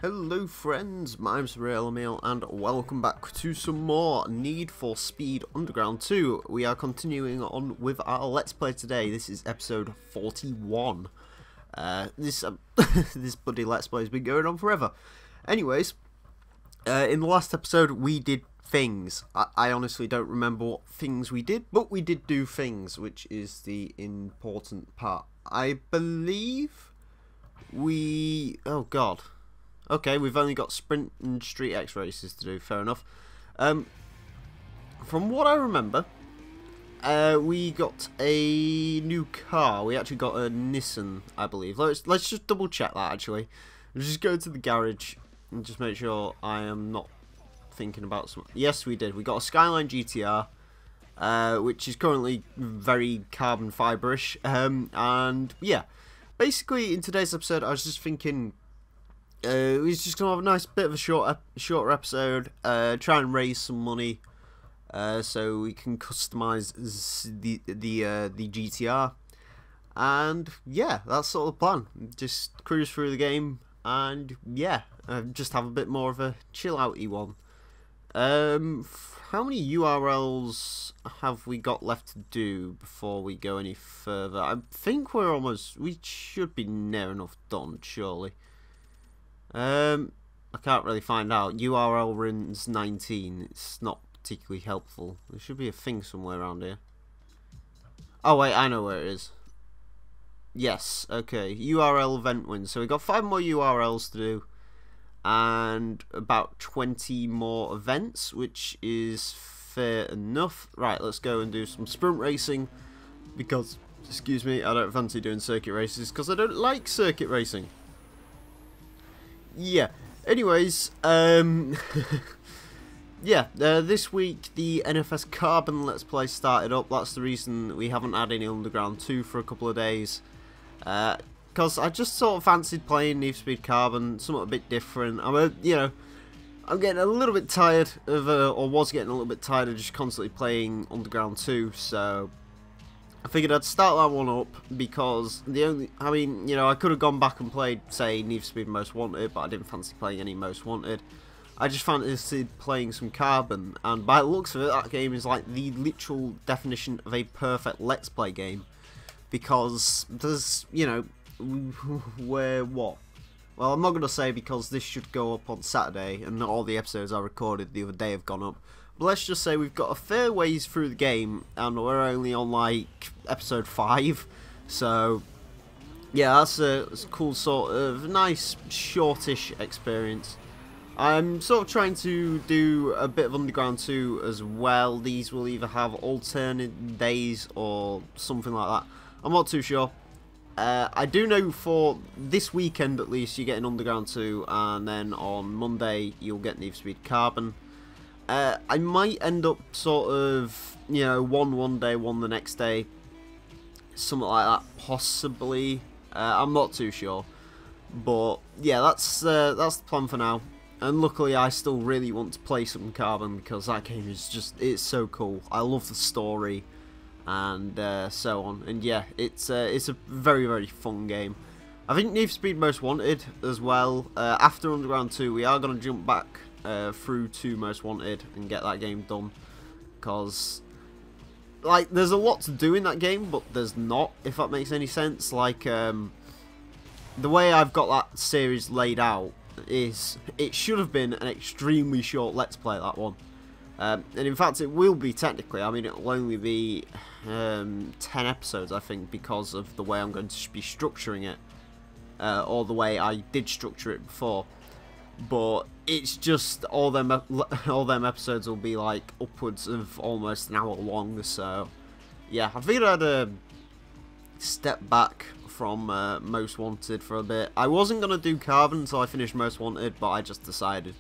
Hello friends, my name's Emile and welcome back to some more Need for Speed Underground 2. We are continuing on with our Let's Play today. This is episode 41. This bloody Let's Play has been going on forever. Anyways, in the last episode we did things. I honestly don't remember what things we did, but we did do things, which is the important part. I believe we... oh god. Okay, we've only got sprint and street X races to do, fair enough. From what I remember, we got a new car. We actually got a Nissan, I believe. Let's just double check that actually. Let's just go to the garage and just make sure I am not thinking about some... Yes, we did. We got a Skyline GTR, which is currently very carbon fiberish. And yeah, basically in today's episode I was just thinking... we're just gonna have a nice bit of a shorter episode. Try and raise some money, so we can customize the GTR, and yeah, that's sort of the plan. Just cruise through the game, and yeah, just have a bit more of a chill outy one. How many URLs have we got left to do before we go any further? I think we should be near enough done, surely. I can't really find out. URL runs 19. It's not particularly helpful. There should be a thing somewhere around here. Oh wait, I know where it is. Yes, okay. URL event wins. So we got 5 more URLs to do, and about 20 more events, which is fair enough. Right, let's go and do some sprint racing, because, excuse me, I don't fancy doing circuit races because I don't like circuit racing. Yeah, anyways, yeah, this week the NFS Carbon Let's Play started up. That's the reason we haven't had any Underground 2 for a couple of days, because I just sort of fancied playing Need for Speed Carbon, something a bit different. I'm getting a little bit tired of, or was getting a little bit tired of just constantly playing Underground 2, so... I figured I'd start that one up because I could have gone back and played, say, Need for Speed Most Wanted, but I didn't fancy playing any Most Wanted. I just fancied playing some Carbon, and by the looks of it, that game is like the literal definition of a perfect Let's Play game, because there's, what? Well, I'm not going to say because this should go up on Saturday, and not all the episodes I recorded the other day have gone up. But let's just say we've got a fair ways through the game, and we're only on like episode 5, so yeah, that's a cool sort of nice shortish experience. I'm sort of trying to do a bit of Underground 2 as well. These will either have alternate days or something like that. I'm not too sure. I do know for this weekend at least you get an Underground 2, and then on Monday you'll get Need for Speed Carbon. I might end up sort of, one day, one the next day, something like that, possibly. I'm not too sure, but yeah, that's the plan for now. And luckily, I still really want to play some Carbon because that game is it's so cool. I love the story, and so on. And yeah, it's a very, very fun game. I think Need for Speed Most Wanted as well. After Underground 2, we are going to jump back through to Most Wanted and get that game done, because like there's a lot to do in that game, but there's not, if that makes any sense. Like the way I've got that series laid out is it should have been an extremely short Let's Play, that one, and in fact it will be technically. I mean, it'll only be 10 episodes I think, because of the way I'm going to be structuring it, or the way I did structure it before. But it's just all them episodes will be like upwards of almost an hour long. So yeah, I figured I'd step back from Most Wanted for a bit. I wasn't gonna do Carbon until I finished Most Wanted, but I just decided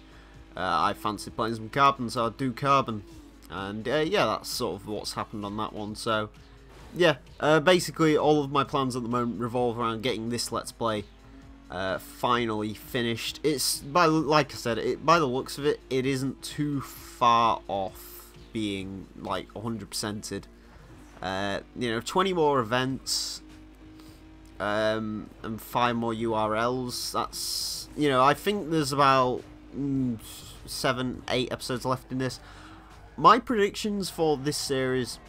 I fancied playing some Carbon, so I'd do Carbon. And yeah, that's sort of what's happened on that one. So yeah, basically all of my plans at the moment revolve around getting this Let's Play finally finished. It's like I said, by the looks of it, it isn't too far off being like 100%ed. 20 more events, and 5 more URLs. you know, I think there's about 7, 8 episodes left in this. My predictions for this series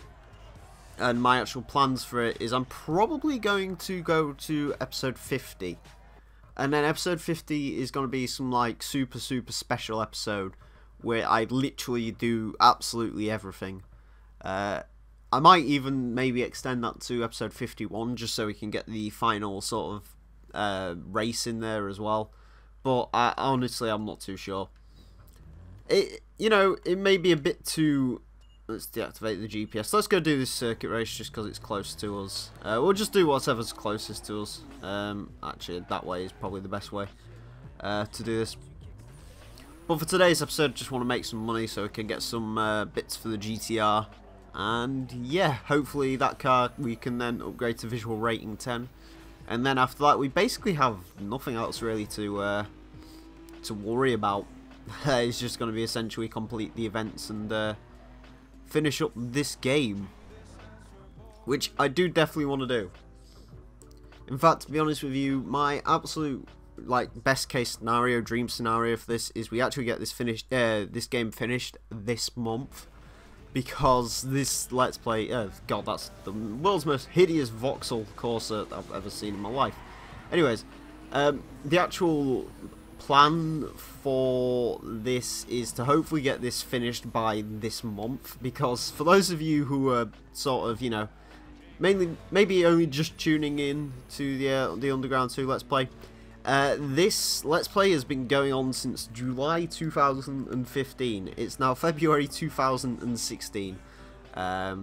and my actual plans for it is I'm probably going to go to episode 50. And then episode 50 is going to be some like super special episode where I literally do absolutely everything. I might even maybe extend that to episode 51 just so we can get the final sort of race in there as well. But honestly, I'm not too sure. You know, it may be a bit too... Let's deactivate the GPS. Let's go do this circuit race just because it's close to us. We'll just do whatever's closest to us. Actually, that way is probably the best way to do this. But for today's episode, just want to make some money so we can get some bits for the GTR. And yeah, hopefully that car we can then upgrade to visual rating 10. And then after that, we basically have nothing else really to worry about. It's just going to be essentially complete the events and finish up this game, which I do definitely want to do. In fact, to be honest with you, my absolute like best case scenario, dream scenario for this is we actually get this finished, this game finished this month, because this Let's Play, God, that's the world's most hideous voxel Corsa I've ever seen in my life. Anyways, the actual plan for this is to hopefully get this finished by this month, because for those of you who are sort of, you know, maybe only just tuning in to the Underground 2 Let's Play, this Let's Play has been going on since July 2015. It's now February 2016. How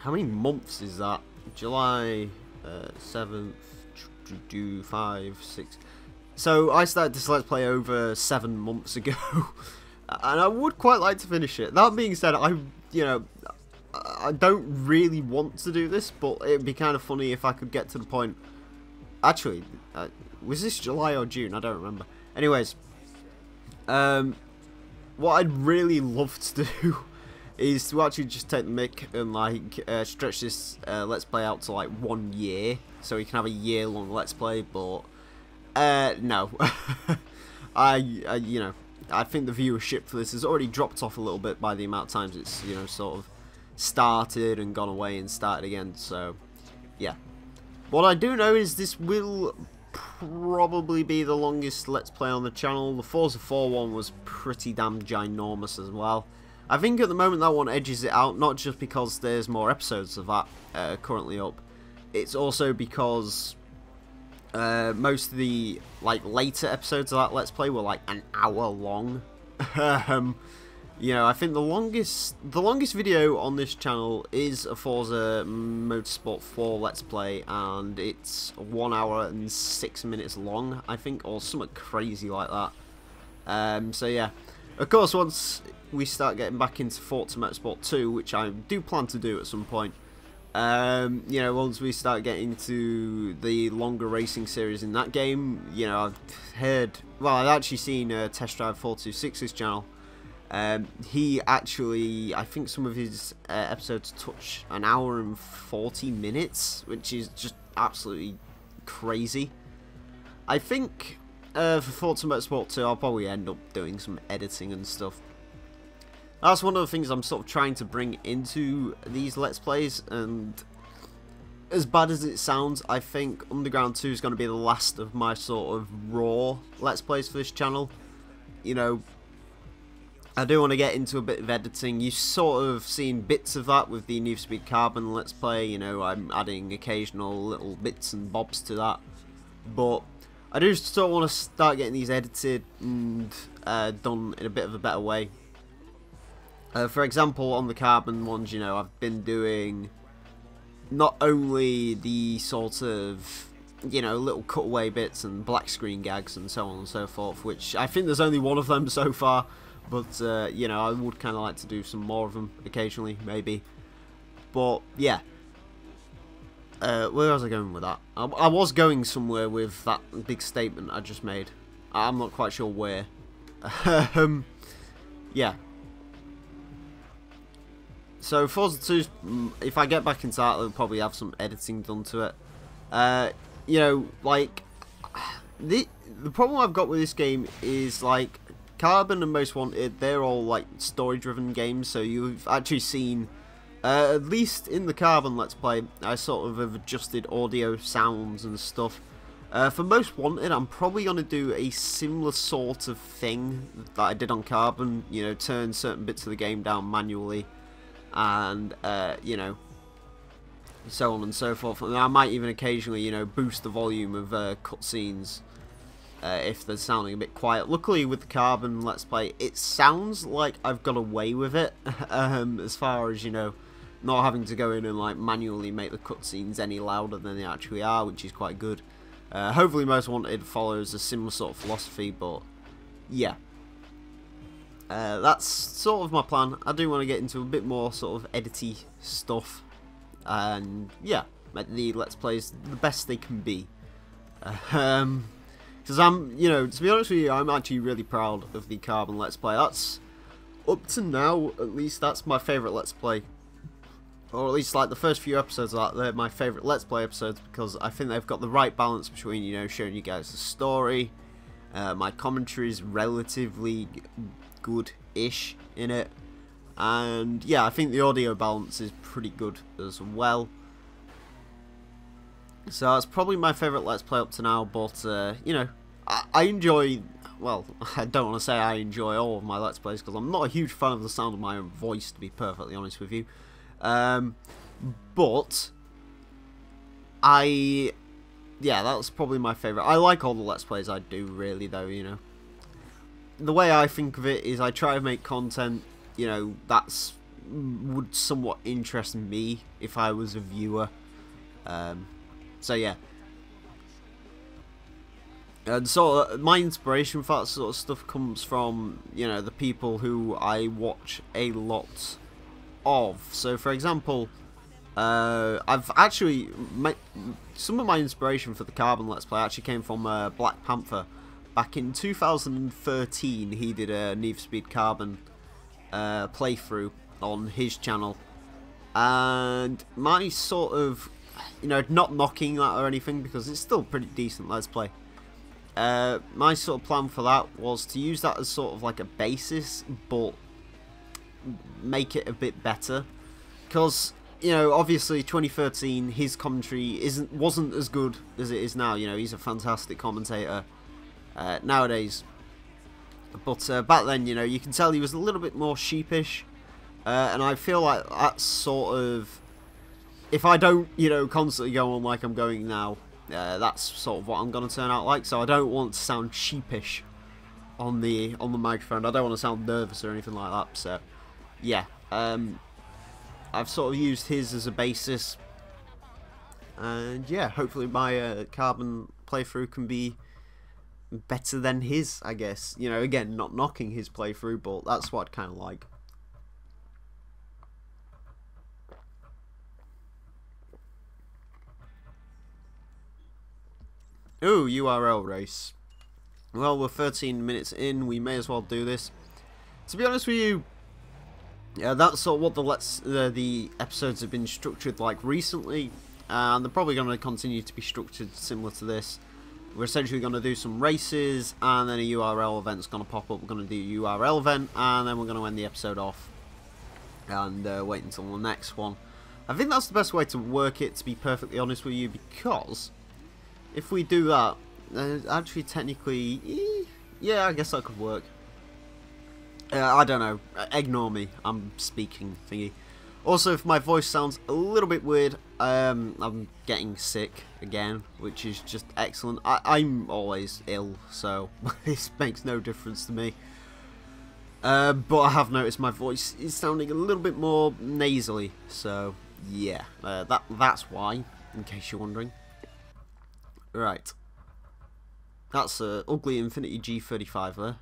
many months is that? July 7th, 5, 6... So I started this Let's Play over 7 months ago, and I would quite like to finish it. That being said, I don't really want to do this, but it'd be kind of funny if I could get to the point. Actually, was this July or June? I don't remember. Anyways, what I'd really love to do is to actually just take the mick and like stretch this Let's Play out to like 1 year, so we can have a year-long Let's Play, but. No. You know, I think the viewership for this has already dropped off a little bit by the amount of times it's, you know, sort of started and gone away and started again, so, yeah. What I do know is this will probably be the longest Let's Play on the channel. The Forza 4 one was pretty damn ginormous as well. I think at the moment that one edges it out, not just because there's more episodes of that currently up, it's also because... most of the like later episodes of that Let's Play were like an hour long. You know, I think the longest video on this channel is a Forza Motorsport 4 Let's Play, and it's 1 hour and 6 minutes long, I think, or something crazy like that. So yeah, of course, once we start getting back into Forza Motorsport 2, which I do plan to do at some point. You know, once we start getting to the longer racing series in that game, you know, I've heard, well, I've actually seen Test Drive 426's channel. He actually, I think some of his episodes touch 1 hour and 40 minutes, which is just absolutely crazy. I think for Forza Motorsport 2, I'll probably end up doing some editing and stuff. That's one of the things I'm sort of trying to bring into these Let's Plays, and as bad as it sounds, I think Underground 2 is going to be the last of my sort of raw Let's Plays for this channel. You know, I do want to get into a bit of editing. You've sort of seen bits of that with the Need for Speed Carbon Let's Play. You know, I'm adding occasional little bits and bobs to that, but I do still want to start getting these edited and done in a bit of a better way. For example, on the Carbon ones, you know, I've been doing not only the sort of, you know, little cutaway bits and black screen gags and so on and so forth, which I think there's only one of them so far, but, you know, I would kind of like to do some more of them occasionally, maybe. But, yeah. Where was I going with that? I was going somewhere with that big statement I just made. I'm not quite sure where. Yeah. So Forza 2, if I get back into that, I'll probably have some editing done to it. You know, like, The problem I've got with this game is, like, Carbon and Most Wanted, they're all like story driven games, so you've actually seen at least in the Carbon Let's Play I sort of have adjusted audio sounds and stuff. For Most Wanted, I'm probably going to do a similar sort of thing that I did on Carbon, you know, turn certain bits of the game down manually, and, you know, so on and so forth. And I might even occasionally, you know, boost the volume of cutscenes if they're sounding a bit quiet. Luckily, with the Carbon Let's Play, it sounds like I've got away with it, as far as, you know, not having to go in and, like, manually make the cutscenes any louder than they actually are, which is quite good. Hopefully Most Wanted follows a similar sort of philosophy, but yeah. That's sort of my plan. I do want to get into a bit more sort of edity stuff, and yeah, make the Let's Plays the best they can be. Because I'm, you know, to be honest with you, I'm actually really proud of the Carbon Let's Play. That's, up to now, at least, that's my favourite Let's Play. Or at least, like, the first few episodes of that, they're my favourite Let's Play episodes, because I think they've got the right balance between, you know, showing you guys the story. My commentary is relatively good-ish in it. And, yeah, I think the audio balance is pretty good as well. So that's probably my favourite Let's Play up to now, but, you know, I enjoy, well, I don't want to say I enjoy all of my Let's Plays, because I'm not a huge fan of the sound of my own voice, to be perfectly honest with you. But yeah, that's probably my favourite. I like all the Let's Plays I do, really, though, you know. The way I think of it is I try to make content, you know, that's would somewhat interest me if I was a viewer. So yeah. And so my inspiration for that sort of stuff comes from, you know, the people who I watch a lot of. So for example, I've actually some of my inspiration for the Carbon Let's Play actually came from Black Panther. Back in 2013 he did a Need for Speed Carbon playthrough on his channel, and my sort of, you know, not knocking that or anything, because it's still pretty decent Let's Play, my sort of plan for that was to use that as sort of like a basis, but make it a bit better, because, you know, obviously 2013 his commentary wasn't as good as it is now. You know, he's a fantastic commentator nowadays, but back then, you know, you can tell he was a little bit more sheepish, and I feel like that's sort of, if I don't, you know, constantly go on like I'm going now, that's sort of what I'm gonna turn out like. So I don't want to sound sheepish on the microphone. I don't want to sound nervous or anything like that. So yeah, I've sort of used his as a basis, and yeah, hopefully my Carbon playthrough can be better than his, I guess. You know, again, not knocking his playthrough, but that's what I'd kind of like. Ooh, URL race. Well, we're 13 minutes in, we may as well do this. To be honest with you, yeah, that's sort of what the episodes have been structured like recently, and they're probably going to continue to be structured similar to this. We're essentially going to do some races, and then a URL event's going to pop up. We're going to do a URL event, and then we're going to end the episode off and wait until the next one. I think that's the best way to work it, to be perfectly honest with you, because if we do that, actually technically, yeah, I guess that could work. I don't know, ignore me, I'm speaking thingy. Also, if my voice sounds a little bit weird, I'm getting sick again, which is just excellent. I'm always ill, so this makes no difference to me. But I have noticed my voice is sounding a little bit more nasally, so yeah, that's why, in case you're wondering. Right, that's a ugly Infiniti G35 there.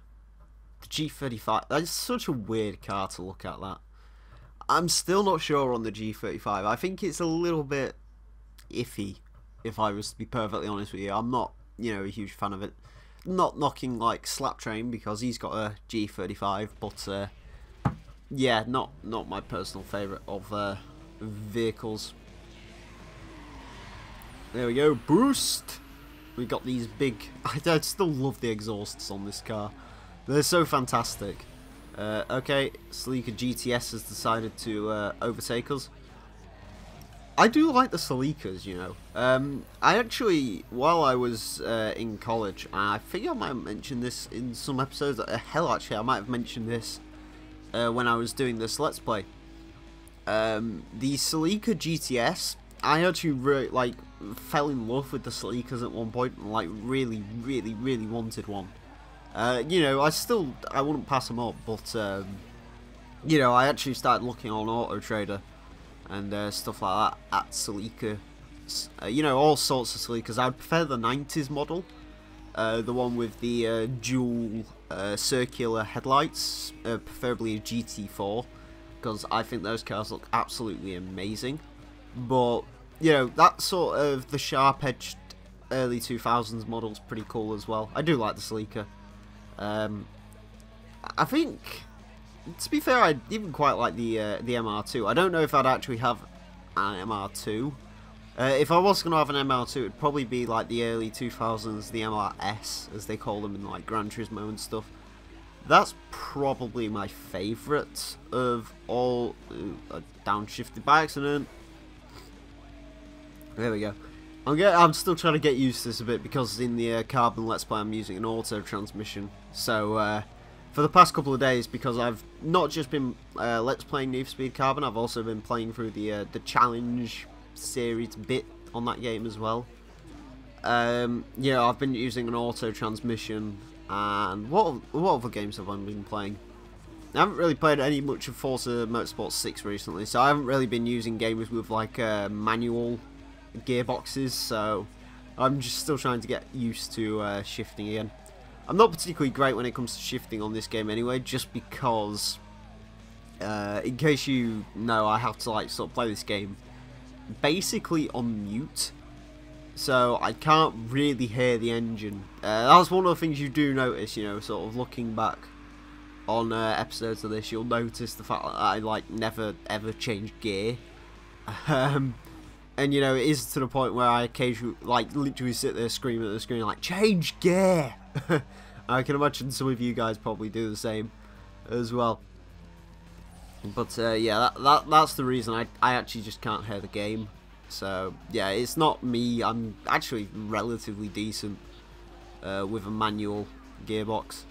The G35, that's such a weird car to look at, that. I'm still not sure on the G35. I think it's a little bit iffy, if I was to be perfectly honest with you. I'm not, you know, a huge fan of it. Not knocking, like, Slaptrain, because he's got a G35, but, yeah, not my personal favourite of vehicles. There we go, boost! We got these big... I still love the exhausts on this car. They're so fantastic. Okay, Celica GTS has decided to overtake us. I do like the Celicas, you know. I actually, while I was in college, I think I might have mentioned this in some episodes. Hell, actually, I might have mentioned this when I was doing this Let's Play. The Celica GTS, I actually really, fell in love with the Celicas at one point, and really wanted one. You know, I wouldn't pass them up, but you know, I actually started looking on Auto Trader and stuff like that at Celica. You know, all sorts of Celicas. I'd prefer the 90s model, the one with the dual circular headlights, preferably a GT4, because I think those cars look absolutely amazing. But you know, that sort of the sharp-edged early 2000s model's pretty cool as well. I do like the Celica. I think, to be fair, I even quite like the MR2. I don't know if I'd actually have an MR2. If I was going to have an MR2, it'd probably be like the early 2000s, the MRS, as they call them in like Gran Turismo and stuff. That's probably my favourite of all. Downshifted by accident. There we go. I'm still trying to get used to this a bit, because in the Carbon Let's Play I'm using an auto transmission. So for the past couple of days, because I've not just been Let's Playing Need for Speed Carbon, I've also been playing through the challenge series bit on that game as well. Yeah, I've been using an auto transmission. And what other games have I been playing? I haven't really played much of Forza Motorsport 6 recently, so I haven't really been using games with like manual gearboxes, so I'm just still trying to get used to shifting again. I'm not particularly great when it comes to shifting on this game anyway, just because in case you know, I have to sort of play this game basically on mute, so I can't really hear the engine. That's one of the things you do notice, you know, sort of looking back on episodes of this. You'll notice the fact that I never ever change gear. And you know, it is to the point where I occasionally literally sit there screaming at the screen change gear. I can imagine some of you guys probably do the same as well. But yeah, that's the reason I actually just can't hear the game. So yeah, it's not me. I'm actually relatively decent with a manual gearbox.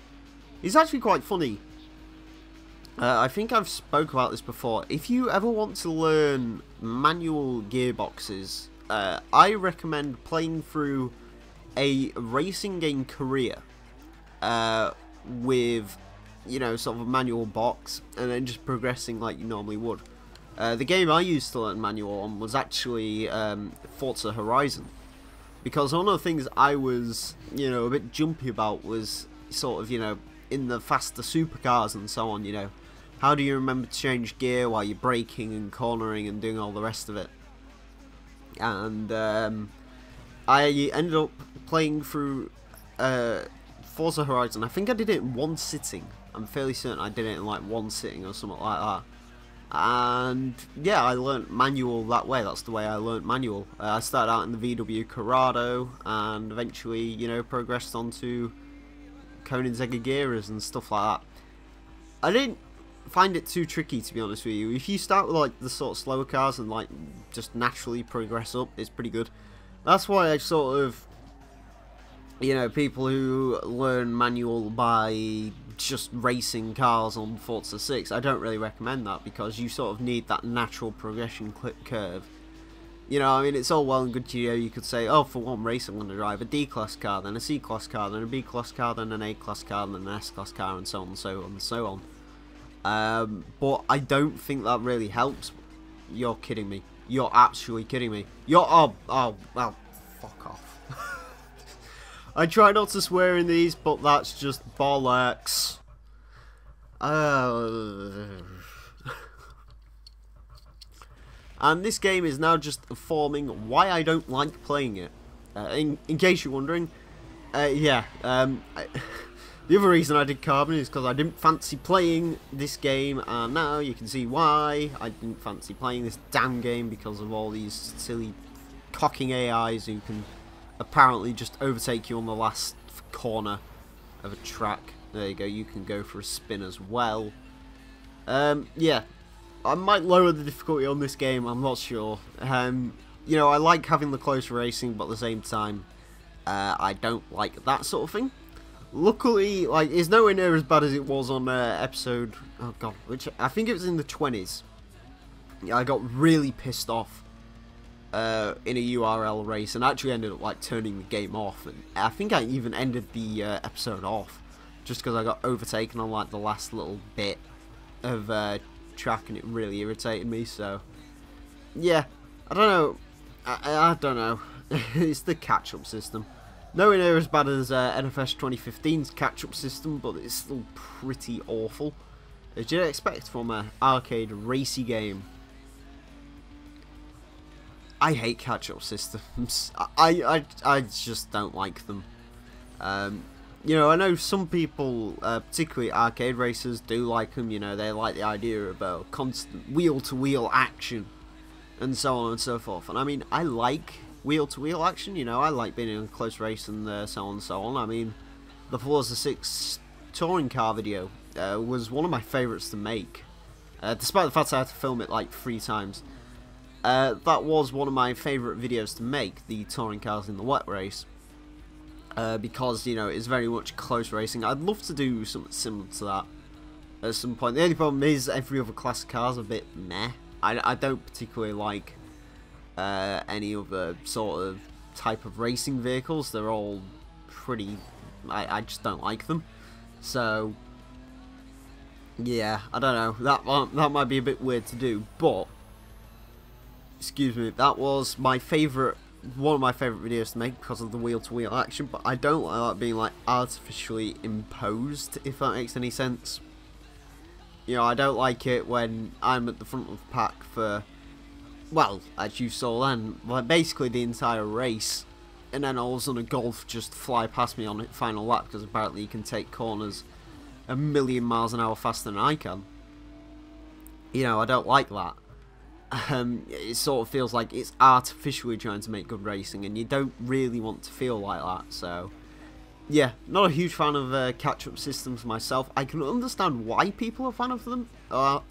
It's actually quite funny. I think I've spoke about this before. If you ever want to learn manual gearboxes, I recommend playing through a racing game career with, you know, sort of a manual box, and then just progressing like you normally would. The game I used to learn manual on was actually Forza Horizon, because one of the things I was, you know, a bit jumpy about was sort of, you know, in the faster supercars and so on, you know, how do you remember to change gear while you're braking and cornering and doing all the rest of it? And I ended up playing through Forza Horizon. I think I did it in one sitting. I'm fairly certain I did it in like one sitting or something like that. And yeah, I learnt manual that way. That's the way I learnt manual. I started out in the VW Corrado and eventually, you know, progressed onto Koenigsegger Gearers and stuff like that. I didn't find it too tricky, to be honest with you. If you start with like the sort of slower cars and like just naturally progress up, it's pretty good. That's why I sort of, you know, people who learn manual by just racing cars on Forza 6, I don't really recommend that, because you sort of need that natural progression curve. You know, I mean, it's all well and good, you know, you could say, oh, for one race I'm going to drive a D-Class car, then a C-Class car, then a B-Class car, then an A-Class car, then an S-Class car, and so on and so on and so on. But I don't think that really helps. You're kidding me. You're absolutely kidding me. You're, well, fuck off. I try not to swear in these, but that's just bollocks. And this game is now just informing why I don't like playing it. In case you're wondering, yeah. The other reason I did Carbon is because I didn't fancy playing this game, and now you can see why I didn't fancy playing this damn game, because of all these silly cocking AIs who can apparently just overtake you on the last corner of a track. There you go, you can go for a spin as well. Yeah, I might lower the difficulty on this game, I'm not sure. You know, I like having the close racing, but at the same time, I don't like that sort of thing. Luckily, like, it's nowhere near as bad as it was on episode, oh god, which I think it was in the 20s. Yeah, I got really pissed off in a URL race and actually ended up like turning the game off. And I think I even ended the episode off just because I got overtaken on like the last little bit of track and it really irritated me. So yeah, I don't know. I don't know. It's the catch-up system. Nowhere near as bad as NFS 2015's catch-up system, but it's still pretty awful. As you'd expect from an arcade racy game. I hate catch-up systems. I just don't like them. You know, I know some people, particularly arcade racers, do like them. You know, they like the idea of constant wheel-to-wheel action and so on and so forth. And I mean, I like wheel-to-wheel action. You know, I like being in a close race and so on and so on. I mean, the Forza 6 touring car video was one of my favourites to make, despite the fact I had to film it like 3 times. That was one of my favourite videos to make, the touring cars in the wet race, because, you know, it's very much close racing. I'd love to do something similar to that at some point. The only problem is every other class of cars are a bit meh. I don't particularly like any other sort of type of racing vehicles. They're all pretty, I just don't like them. So yeah, I don't know, that might be a bit weird to do, but excuse me, that was my favourite, one of my favourite videos to make because of the wheel-to-wheel action, but I don't like that being like artificially imposed, if that makes any sense. You know, I don't like it when I'm at the front of the pack for, well, as you saw then, like basically the entire race, and then all of a sudden a Golf just fly past me on the final lap because apparently you can take corners a million miles an hour faster than I can. You know, I don't like that. It sort of feels like it's artificially trying to make good racing, and you don't really want to feel like that. So yeah, not a huge fan of catch-up systems myself. I can understand why people are fan of them, are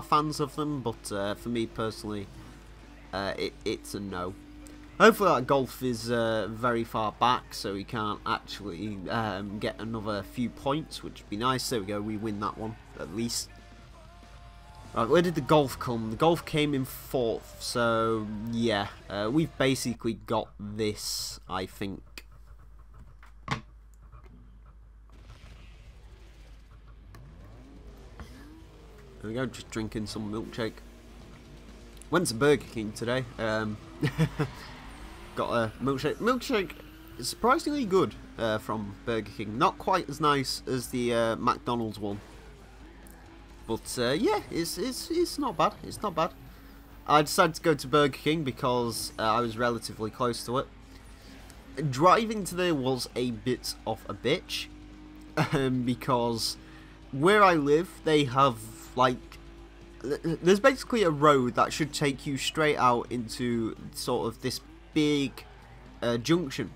fans of them, but for me personally, it's a no. Hopefully that Golf is very far back, so we can't actually get another few points, which would be nice. There we go, we win that one at least. Right, where did the Golf come? The Golf came in 4th, so yeah, we've basically got this, I think. There we go, just drinking some milkshake. Went to Burger King today. Got a milkshake. Milkshake is surprisingly good from Burger King. Not quite as nice as the McDonald's one. But yeah, it's not bad. It's not bad. I decided to go to Burger King because I was relatively close to it. Driving today was a bit of a bitch because where I live, they have like, there's basically a road that should take you straight out into sort of this big junction.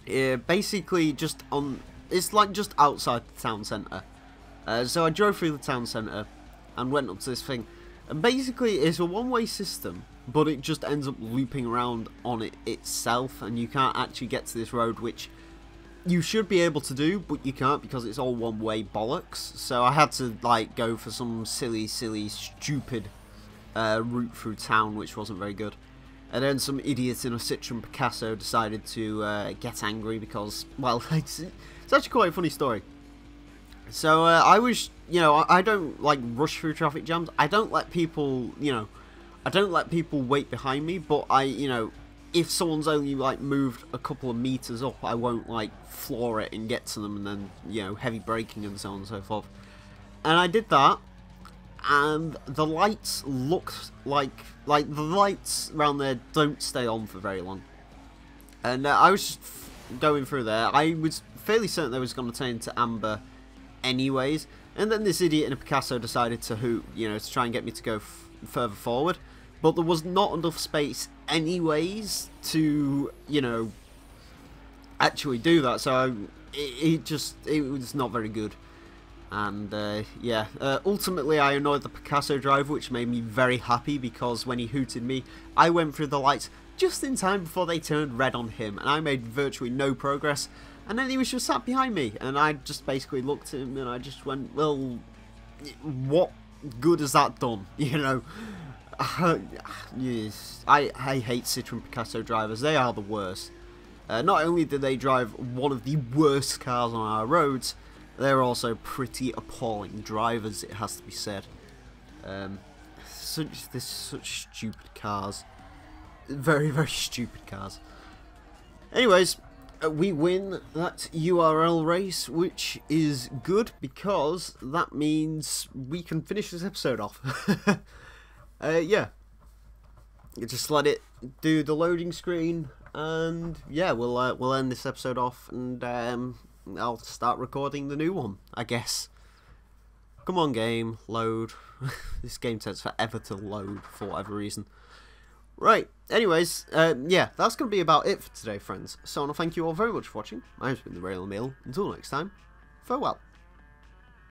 Basically, just on, it's like just outside the town centre. So I drove through the town centre and went up to this thing, and basically it's a one-way system, but it just ends up looping around on it itself, and you can't actually get to this road, which you should be able to do, but you can't because it's all one-way bollocks. So I had to like go for some silly, stupid route through town, which wasn't very good. And then some idiot in a Citroen Picasso decided to get angry because, well, it's actually quite a funny story. So I was, you know, I don't like rush through traffic jams. I don't let people, you know, I don't let people wait behind me. But I, you know, if someone's only like moved a couple of meters up, I won't like floor it and get to them and then, you know, heavy braking and so on and so forth. And I did that, and the lights looked like the lights around there don't stay on for very long. And I was just going through there. I was fairly certain they was going to turn into amber anyways, and then this idiot in a Picasso decided to hoot, you know, to try and get me to go further forward, but there was not enough space anyways to, you know, actually do that. So it was not very good. And yeah, ultimately I annoyed the Picasso driver, which made me very happy, because when he hooted me, I went through the lights just in time before they turned red on him, and I made virtually no progress. And then he was just sat behind me, and I just basically looked at him and I just went, well, what good has that done? You know, yes, I hate Citroen Picasso drivers. They are the worst. Not only do they drive one of the worst cars on our roads, they're also pretty appalling drivers, it has to be said. They're such stupid cars. Very, very stupid cars. Anyways, we win that URL race, which is good, because that means we can finish this episode off. Yeah. Just let it do the loading screen, and yeah, we'll end this episode off, and I'll start recording the new one, I guess. Come on, game, load. This game takes forever to load for whatever reason. Right, anyways, yeah, that's going to be about it for today, friends. So I want to thank you all very much for watching. My name's been the Real Emile. Until next time, farewell.